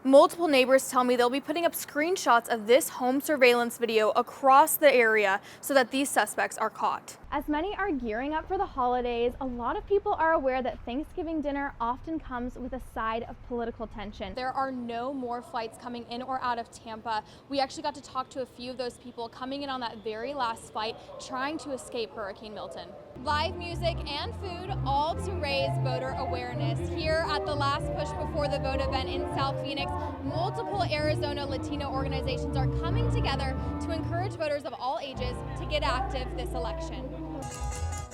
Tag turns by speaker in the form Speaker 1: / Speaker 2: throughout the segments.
Speaker 1: Multiple neighbors tell me they'll be putting up screenshots of this home surveillance video across the area so that these suspects are caught. As many are gearing up for the holidays, a lot of people are aware that Thanksgiving dinner often comes with a side of political tension. There are no more flights coming in or out of Tampa. We actually got to talk to a few of those people coming in on that very last flight, trying to escape Hurricane Milton. Live music and food, all to raise voter awareness. Here at the Last Push Before the Vote event in South Phoenix, multiple Arizona Latino organizations are coming together to encourage voters of all ages to get active this election.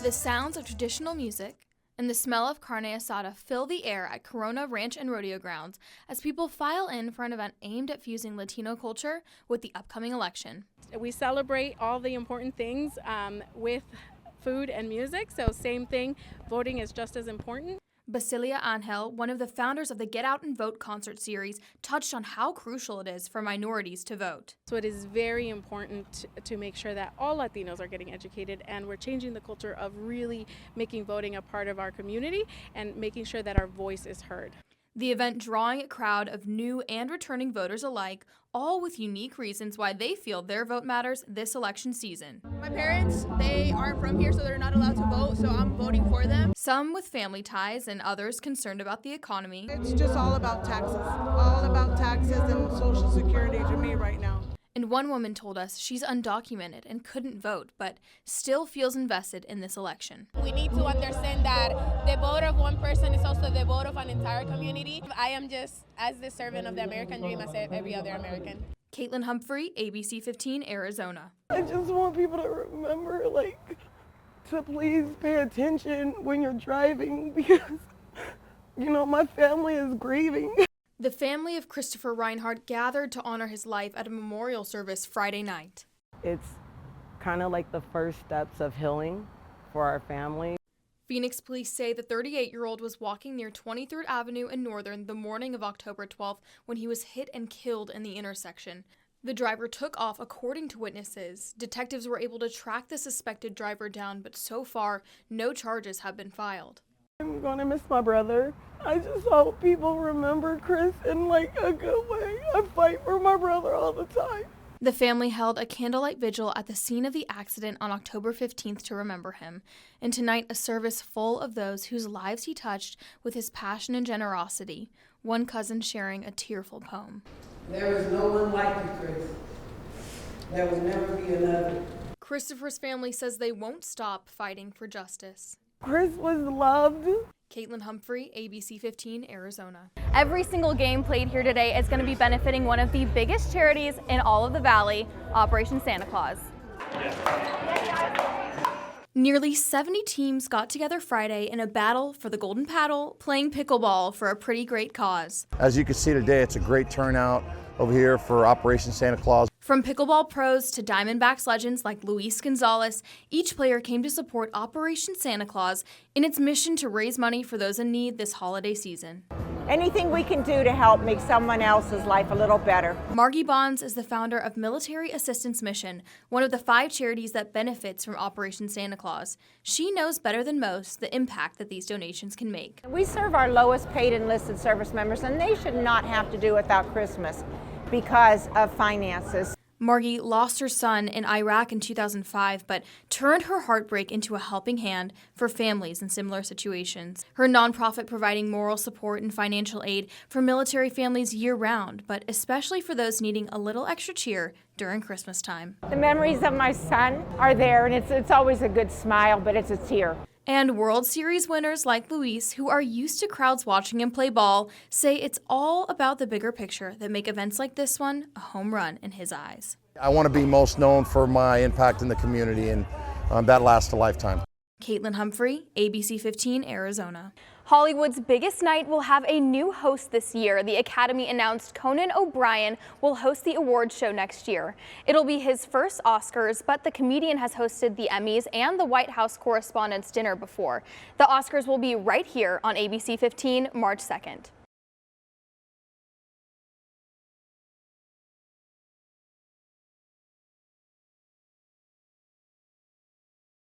Speaker 1: The sounds of traditional music and the smell of carne asada fill the air at Corona Ranch and Rodeo Grounds as people file in for an event aimed at fusing Latino culture with the upcoming election.
Speaker 2: We celebrate all the important things with food and music, so same thing, voting is just as important.
Speaker 1: Basilia Angel, one of the founders of the Get Out and Vote concert series, touched on how crucial it is for minorities to vote.
Speaker 2: So it is very important to make sure that all Latinos are getting educated, and we're changing the culture of really making voting a part of our community and making sure that our voice is heard.
Speaker 1: The event drawing a crowd of new and returning voters alike, all with unique reasons why they feel their vote matters this election season.
Speaker 3: My parents, they aren't from here, so they're not allowed to vote, so I'm voting for them.
Speaker 1: Some with family ties and others concerned about the economy.
Speaker 4: It's just all about taxes and Social Security to me right now.
Speaker 1: And one woman told us she's undocumented and couldn't vote, but still feels invested in this election.
Speaker 5: We need to understand that the vote of one person is also the vote of an entire community. I am just as the servant of the American dream as every other American.
Speaker 1: Kaitlyn Humphrey, ABC 15, Arizona.
Speaker 4: I just want people to remember, to please pay attention when you're driving because, my family is grieving.
Speaker 1: The family of Christopher Reinhardt gathered to honor his life at a memorial service Friday night.
Speaker 4: It's kind of like the first steps of healing for our family.
Speaker 1: Phoenix police say the 38-year-old was walking near 23rd Avenue and Northern the morning of October 12th when he was hit and killed in the intersection. The driver took off, according to witnesses. Detectives were able to track the suspected driver down, but so far, no charges have been filed.
Speaker 4: I'm gonna miss my brother. I just hope people remember Chris in a good way. I fight for my brother all the time.
Speaker 1: The family held a candlelight vigil at the scene of the accident on October 15th to remember him. And tonight, a service full of those whose lives he touched with his passion and generosity. One cousin sharing a tearful poem.
Speaker 6: There is no one like you, Chris. There will never be another.
Speaker 1: Christopher's family says they won't stop fighting for justice.
Speaker 4: Chris was loved.
Speaker 1: Kaitlyn Humphrey, ABC 15, Arizona. Every single game played here today is going to be benefiting one of the biggest charities in all of the Valley, Operation Santa Claus. Nearly 70 teams got together Friday in a battle for the golden paddle, playing pickleball for a pretty great cause.
Speaker 7: As you can see today, it's a great turnout over here for Operation Santa Claus.
Speaker 1: From pickleball pros to Diamondbacks legends like Luis Gonzalez, each player came to support Operation Santa Claus in its mission to raise money for those in need this holiday season.
Speaker 8: Anything we can do to help make someone else's life a little better.
Speaker 1: Margie Bonds is the founder of Military Assistance Mission, one of the 5 charities that benefits from Operation Santa Claus. She knows better than most the impact that these donations can make.
Speaker 8: We serve our lowest paid enlisted service members, and they should not have to do without Christmas because of finances.
Speaker 1: Margie lost her son in Iraq in 2005, but turned her heartbreak into a helping hand for families in similar situations. Her nonprofit providing moral support and financial aid for military families year-round, but especially for those needing a little extra cheer during Christmas time.
Speaker 8: The memories of my son are there, and it's always a good smile, but it's a tear.
Speaker 1: And World Series winners like Luis, who are used to crowds watching him play ball, say it's all about the bigger picture that make events like this one a home run in his eyes.
Speaker 7: I want to be most known for my impact in the community, and that lasts a lifetime.
Speaker 1: Kaitlyn Humphrey, ABC 15, Arizona. Hollywood's biggest night will have a new host this year. The Academy announced Conan O'Brien will host the awards show next year. It'll be his first Oscars, but the comedian has hosted the Emmys and the White House Correspondents' Dinner before. The Oscars will be right here on ABC 15, March 2nd.